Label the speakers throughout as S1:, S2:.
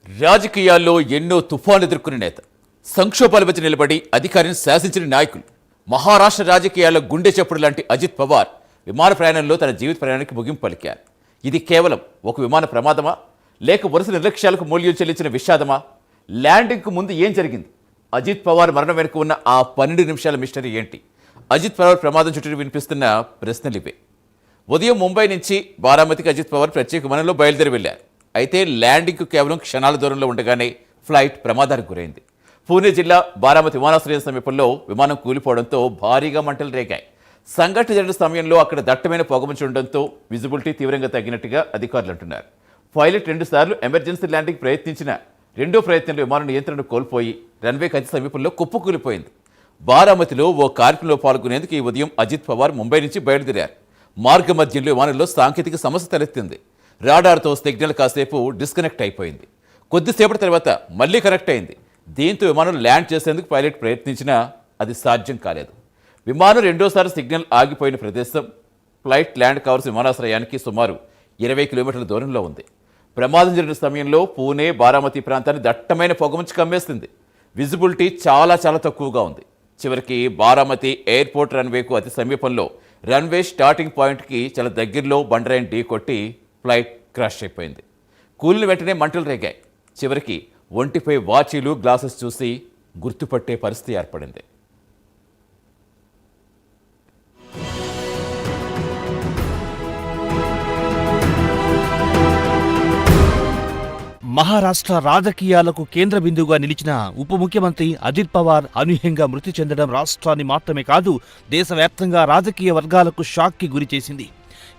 S1: రాజకీయాల్లో ఎన్నో తుఫాను ఎదుర్కొన్న నేత, సంక్షోభాల మధ్య నిలబడి అధికారిని శాసించిన నాయకులు, మహారాష్ట్ర రాజకీయాల్లో గుండె చప్పుడు లాంటి అజిత్ పవార్ విమాన ప్రయాణంలో తన జీవిత ప్రయాణానికి ముగింపు పలికారు. ఇది కేవలం ఒక విమాన ప్రమాదమా, లేక వరుస నిర్లక్ష్యాలకు మూల్యం చెల్లించిన విషాదమా? ల్యాండింగ్కు ముందు ఏం జరిగింది? అజిత్ పవార్ మరణం వెనుక ఉన్న ఆ 12 నిమిషాల మిస్టరీ ఏంటి? అజిత్ పవార్ ప్రమాదం చుట్టూ వినిపిస్తున్న ప్రశ్నలు ఇవే. ఉదయం ముంబై నుంచి బారామతికి అజిత్ పవార్ ప్రత్యేక విమానంలో బయలుదేరి వెళ్లారు. అయితే ల్యాండింగ్కు కేవలం క్షణాల దూరంలో ఉండగానే ఫ్లైట్ ప్రమాదానికి గురైంది. పూణే జిల్లా బారామతి విమానాశ్రయం సమీపంలో విమానం కూలిపోవడంతో భారీగా మంటలు రేగాయి. సంఘటన జరిగిన సమయంలో అక్కడ దట్టమైన పొగమంచు ఉండడంతో విజిబిలిటీ తీవ్రంగా తగ్గినట్టుగా అధికారులు అంటున్నారు. పైలట్ 2 సార్లు ఎమర్జెన్సీ ల్యాండింగ్ ప్రయత్నించిన రెండో ప్రయత్నంలో విమానం నియంత్రణ కోల్పోయి రన్వేకి అతి సమీపంలో కుప్పకూలిపోయింది. బారామతిలో ఓ కార్యక్రమంలో పాల్గొనేందుకు ఈ ఉదయం అజిత్ పవార్ ముంబై నుంచి బయలుదేరారు. మార్గ మధ్యంలో విమానంలో సాంకేతిక సమస్య తలెత్తింది. రాడార్తో సిగ్నల్ కాసేపు డిస్కనెక్ట్ అయిపోయింది. కొద్దిసేపటి తర్వాత మళ్లీ కనెక్ట్ అయింది. దీంతో విమానం ల్యాండ్ చేసేందుకు పైలట్ ప్రయత్నించినా అది సాధ్యం కాలేదు. విమానం రెండోసారి సిగ్నల్ ఆగిపోయిన ప్రదేశం ఫ్లైట్ ల్యాండ్ కావాల్సిన విమానాశ్రయానికి సుమారు 20 కిలోమీటర్ల దూరంలో ఉంది. ప్రమాదం జరిగిన సమయంలో పూణే బారామతి ప్రాంతాన్ని దట్టమైన పొగమంచు కమ్మేస్తుంది. విజిబిలిటీ చాలా తక్కువగా ఉంది. చివరికి బారామతి ఎయిర్పోర్ట్ రన్వేకు అతి సమీపంలో రన్వే స్టార్టింగ్ పాయింట్కి చాలా దగ్గరలో బండరాయిని ఢీ కొట్టి ఫ్లైట్ క్రాష్ అయిపోయింది. కూలిన వెంటనే మంటలు రేగాయి. చివరికి ఒంటిపై వాచీలు, గ్లాసెస్ చూసి గుర్తుపట్టే పరిస్థితి ఏర్పడింది.
S2: మహారాష్ట్ర రాజకీయాలకు కేంద్ర బిందువుగా నిలిచిన ఉప ముఖ్యమంత్రి అజిత్ పవార్ అనూహ్యంగా మృతి చెందడం రాష్ట్రాన్ని మాత్రమే కాదు, దేశవ్యాప్తంగా రాజకీయ వర్గాలకు షాక్కి గురిచేసింది.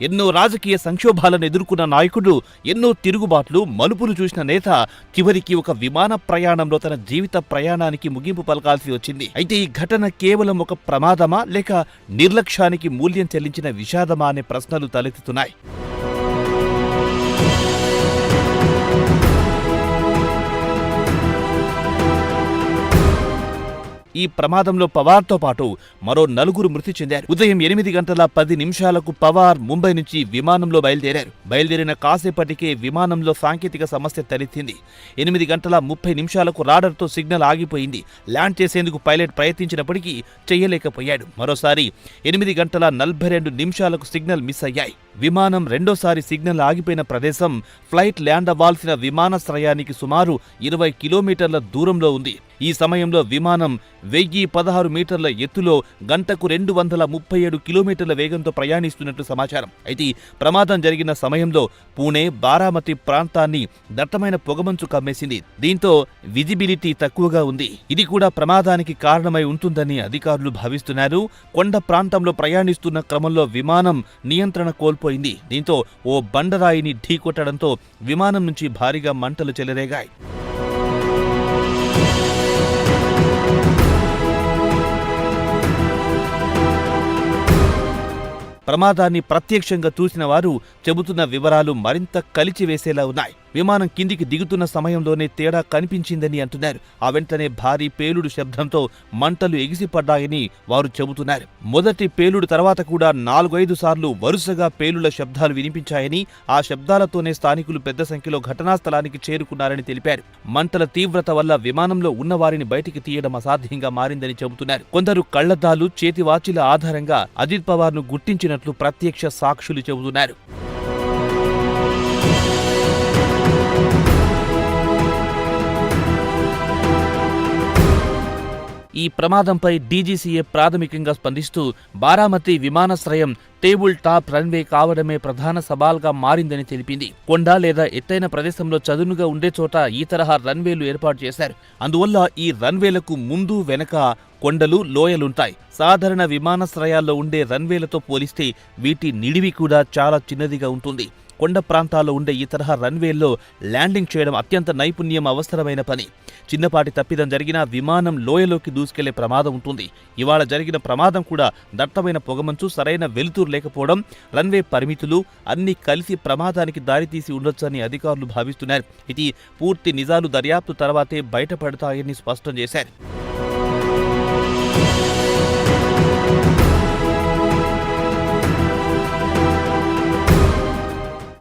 S2: ఎన్నో రాజకీయ సంక్షోభాలను ఎదుర్కొన్న నాయకుడు, ఎన్నో తిరుగుబాట్లు, మలుపులు చూసిన నేత చివరికి ఒక విమాన ప్రయాణంలో తన జీవిత ప్రయాణానికి ముగింపు పలకాల్సి వచ్చింది. అయితే ఈ ఘటన కేవలం ఒక ప్రమాదమా, లేక నిర్లక్ష్యానికి మూల్యం చెల్లించిన విషాదమా అనే ప్రశ్నలు తలెత్తుతున్నాయి. ఈ ప్రమాదంలో పవార్తో పాటు మరో 4 మృతి చెందారు. ఉదయం 8 గంటల 10 నిమిషాలకు పవార్ ముంబై నుంచి విమానంలో బయలుదేరారు. బయలుదేరిన కాసేపటికే విమానంలో సాంకేతిక సమస్య తలెత్తింది. 8 గంటల 30 నిమిషాలకు రాడర్తో సిగ్నల్ ఆగిపోయింది. ల్యాండ్ చేసేందుకు పైలట్ ప్రయత్నించినప్పటికీ చేయలేకపోయాడు. మరోసారి 8 గంటల 42 నిమిషాలకు సిగ్నల్ మిస్ అయ్యాయి. విమానం రెండోసారి సిగ్నల్ ఆగిపోయిన ప్రదేశం ఫ్లైట్ ల్యాండ్ అవ్వాల్సిన విమానాశ్రయానికి సుమారు 20 కిలోమీటర్ల దూరంలో ఉంది. ఈ సమయంలో విమానం 1016 మీటర్ల ఎత్తులో గంటకు 237 కిలోమీటర్ల వేగంతో ప్రయాణిస్తున్నట్లు సమాచారం. అయితే ప్రమాదం జరిగిన సమయంలో పూణే, బారామతి ప్రాంతాన్ని దట్టమైన పొగమంచు కమ్మేసింది. దీంతో విజిబిలిటీ తక్కువగా ఉంది. ఇది కూడా ప్రమాదానికి కారణమై ఉంటుందని అధికారులు భావిస్తున్నారు. కొండ ప్రాంతంలో ప్రయాణిస్తున్న క్రమంలో విమానం నియంత్రణ కోల్పోయింది. దీంతో ఓ బండరాయిని ఢీకొట్టడంతో విమానం నుంచి భారీగా మంటలు చెలరేగాయి. ప్రమాదాన్ని ప్రత్యక్షంగా చూసిన వారు చెబుతున్న వివరాలు మరింత కలిచివేసేలా ఉన్నాయి. విమానం కిందికి దిగుతున్న సమయంలోనే తేడా కనిపించిందని అంటున్నారు. ఆ వెంటనే భారీ పేలుడు శబ్దంతో మంటలు ఎగిసిపడ్డాయని వారు చెబుతున్నారు. మొదటి పేలుడు తర్వాత కూడా 4-5 సార్లు వరుసగా పేలుళ్ల శబ్దాలు వినిపించాయని, ఆ శబ్దాలతోనే స్థానికులు పెద్ద సంఖ్యలో ఘటనా స్థలానికి చేరుకున్నారని తెలిపారు. మంటల తీవ్రత వల్ల విమానంలో ఉన్న వారిని బయటికి తీయడం అసాధ్యంగా మారిందని చెబుతున్నారు. కొందరు కళ్లద్దాలు, చేతివాచీల ఆధారంగా అజిత్ పవార్ను గుర్తించినట్లు ప్రత్యక్ష సాక్షులు చెబుతున్నారు. ఈ ప్రమాదంపై డీజీసీఏ ప్రాథమికంగా స్పందిస్తూ బారామతి విమానాశ్రయం టేబుల్ టాప్ రన్వే కావడమే ప్రధాన సవాల్గా మారిందని తెలిపింది. కొండ లేదా ఎత్తైన ప్రదేశంలో చదునుగా ఉండే చోట ఈ తరహా రన్వేలు ఏర్పాటు చేశారు. అందువల్ల ఈ రన్వేలకు ముందు వెనక కొండలు, లోయలుంటాయి. సాధారణ విమానాశ్రయాల్లో ఉండే రన్వేలతో పోలిస్తే వీటి నిడివి కూడా చాలా చిన్నదిగా ఉంటుంది. కొండ ప్రాంతాల్లో ఉండే ఈ తరహా రన్వేల్లో ల్యాండింగ్ చేయడం అత్యంత నైపుణ్యం అవసరమైన పని. చిన్నపాటి తప్పిదం జరిగినా విమానం లోయలోకి దూసుకెళ్లే ప్రమాదం ఉంటుంది. ఇవాళ జరిగిన ప్రమాదం కూడా దట్టమైన పొగమంచు, సరైన వెలుతురు లేకపోవడం, రన్వే పరిమితులు అన్నీ కలిసి ప్రమాదానికి దారితీసి ఉండొచ్చని అధికారులు భావిస్తున్నారు. ఇది పూర్తి నిజాలు దర్యాప్తు తర్వాతే బయటపడతాయని స్పష్టం చేశారు.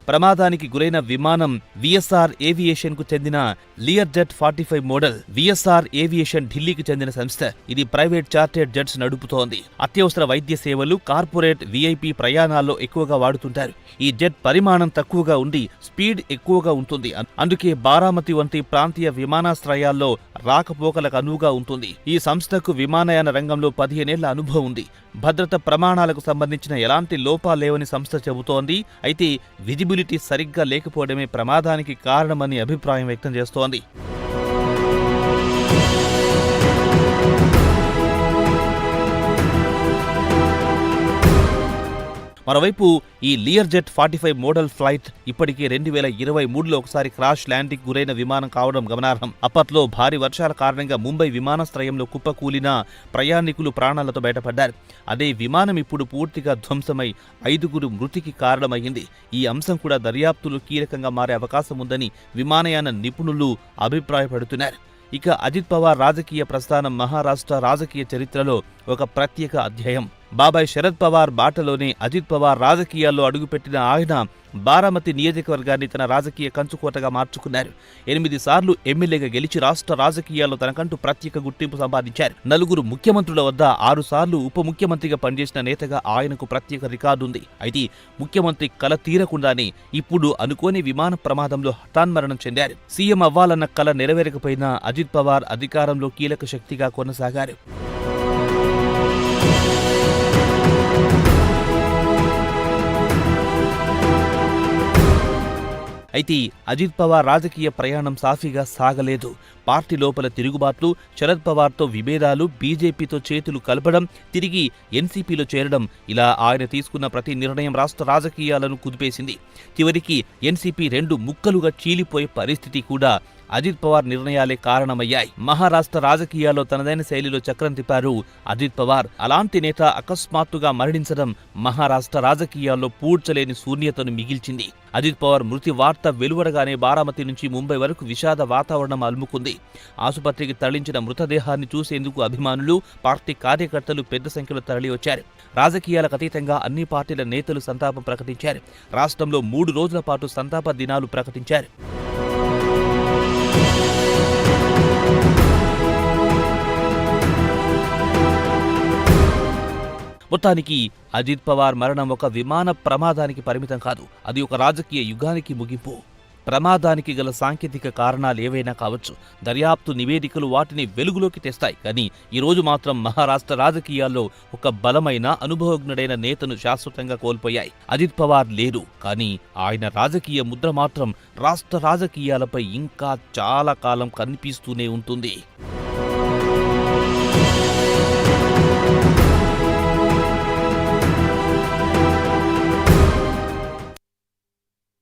S2: ప్రమాదానికి గురైన విమానం విఎస్ఆర్ ఏవియేషన్ కు చెందిన లియర్జెట్ 45 మోడల్. విఎస్ఆర్ ఏవియేషన్ ఢిల్లీకి చెందిన సంస్థ. ఇది ప్రైవేట్ చార్టెడ్ జెట్స్ నడుపుతోంది. అత్యవసర వైద్య సేవలు, కార్పొరేట్ విఐపి ప్రయాణాల్లో ఎక్కువగా వాడుతుంటారు. ఈ జెట్ పరిమాణం తక్కువగా ఉండి స్పీడ్ ఎక్కువగా ఉంటుంది. అందుకే బారామతి వంటి ప్రాంతీయ విమానాశ్రయాల్లో రాకపోకలకు అనువుగా ఉంటుంది. ఈ సంస్థకు విమానయాన రంగంలో 15 ఏళ్ల అనుభవం ఉంది. భద్రత ప్రమాణాలకు సంబంధించిన ఎలాంటి లోపాలేవని సంస్థ చెబుతోంది. అయితే విజిబిలిటీ సరిగ్గా లేకపోవడమే ప్రమాదానికి కారణమని అభిప్రాయం వ్యక్తం చేస్తోంది. మరోవైపు ఈ లియర్జెట్ 45 మోడల్ ఫ్లైట్ ఇప్పటికే 2023లో ఒకసారి క్రాష్ ల్యాండింగ్ గురైన విమానం కావడం గమనార్హం. అప్పట్లో భారీ వర్షాల కారణంగా ముంబై విమానాశ్రయంలో కుప్పకూలిన ప్రయాణికులు ప్రాణాలతో బయటపడ్డారు. అదే విమానం ఇప్పుడు పూర్తిగా ధ్వంసమై 5 మృతికి కారణమైంది. ఈ అంశం కూడా దర్యాప్తులు కీలకంగా మారే అవకాశం ఉందని విమానయాన నిపుణులు అభిప్రాయపడుతున్నారు. ఇక అజిత్ పవార్ రాజకీయ ప్రస్థానం మహారాష్ట్ర రాజకీయ చరిత్రలో ఒక ప్రత్యేక అధ్యాయం. బాబాయ్ శరద్ పవార్ బాటలోనే అజిత్ పవార్ రాజకీయాల్లో అడుగుపెట్టిన ఆయన బారామతి నియోజకవర్గాన్ని తన రాజకీయ కంచుకోటగా మార్చుకున్నారు. 8 సార్లు ఎమ్మెల్యేగా గెలిచి రాష్ట్ర రాజకీయాల్లో తనకంటూ ప్రత్యేక గుర్తింపు సంపాదించారు. 4 ముఖ్యమంత్రుల వద్ద 6 సార్లు ఉప ముఖ్యమంత్రిగా పనిచేసిన నేతగా ఆయనకు ప్రత్యేక రికార్డుంది. అయితే ముఖ్యమంత్రి కల తీరకుండానే ఇప్పుడు అనుకోని విమాన ప్రమాదంలో హఠాన్మరణం చెందారు. సీఎం అవ్వాలన్న కల నెరవేరకపోయినా అజిత్ పవార్ అధికారంలో కీలక శక్తిగా కొనసాగారు. అయితే అజిత్ పవార్ రాజకీయ ప్రయాణం సాఫీగా సాగలేదు. పార్టీ లోపల తిరుగుబాట్లు, శరద్ పవార్తో విభేదాలు, బీజేపీతో చేతులు కలపడం, తిరిగి ఎన్సీపీలో చేరడం, ఇలా ఆయన తీసుకున్న ప్రతి నిర్ణయం రాష్ట్ర రాజకీయాలను కుదిపేసింది. చివరికి ఎన్సీపీ 2 ముక్కలుగా చీలిపోయే పరిస్థితి కూడా అజిత్ పవార్ నిర్ణయాలే కారణమయ్యాయి. మహారాష్ట్ర రాజకీయాల్లో తనదైన శైలిలో చక్రం తిప్పారు అజిత్ పవార్. అలాంటి నేత అకస్మాత్తుగా మరణించడం మహారాష్ట్ర రాజకీయాల్లో పూడ్చలేని శూన్యతను మిగిల్చింది. అజిత్ పవార్ మృతి వార్త వెలువడగానే బారామతి నుంచి ముంబై వరకు విషాద వాతావరణం అలుముకుంది. ఆసుపత్రికి తరలించిన మృతదేహాన్ని చూసేందుకు అభిమానులు, పార్టీ కార్యకర్తలు పెద్ద సంఖ్యలో తరలివచ్చారు. రాజకీయాలకు అతీతంగా అన్ని పార్టీల నేతలు సంతాపం ప్రకటించారు. రాష్ట్రంలో 3 రోజుల పాటు సంతాప దినాలు ప్రకటించారు. మొత్తానికి అజిత్ పవార్ మరణం ఒక విమాన ప్రమాదానికి పరిమితం కాదు. అది ఒక రాజకీయ యుగానికి ముగింపు. ప్రమాదానికి గల సాంకేతిక కారణాలు ఏవైనా కావచ్చు. దర్యాప్తు నివేదికలు వాటిని వెలుగులోకి తెస్తాయి. కానీ ఈరోజు మాత్రం మహారాష్ట్ర రాజకీయాల్లో ఒక బలమైన, అనుభవజ్ఞుడైన నేతను శాశ్వతంగా కోల్పోయాయి. అజిత్ పవార్ లేరు, కానీ ఆయన రాజకీయ ముద్ర మాత్రం రాష్ట్ర రాజకీయాలపై ఇంకా చాలా కాలం కనిపిస్తూనే ఉంటుంది.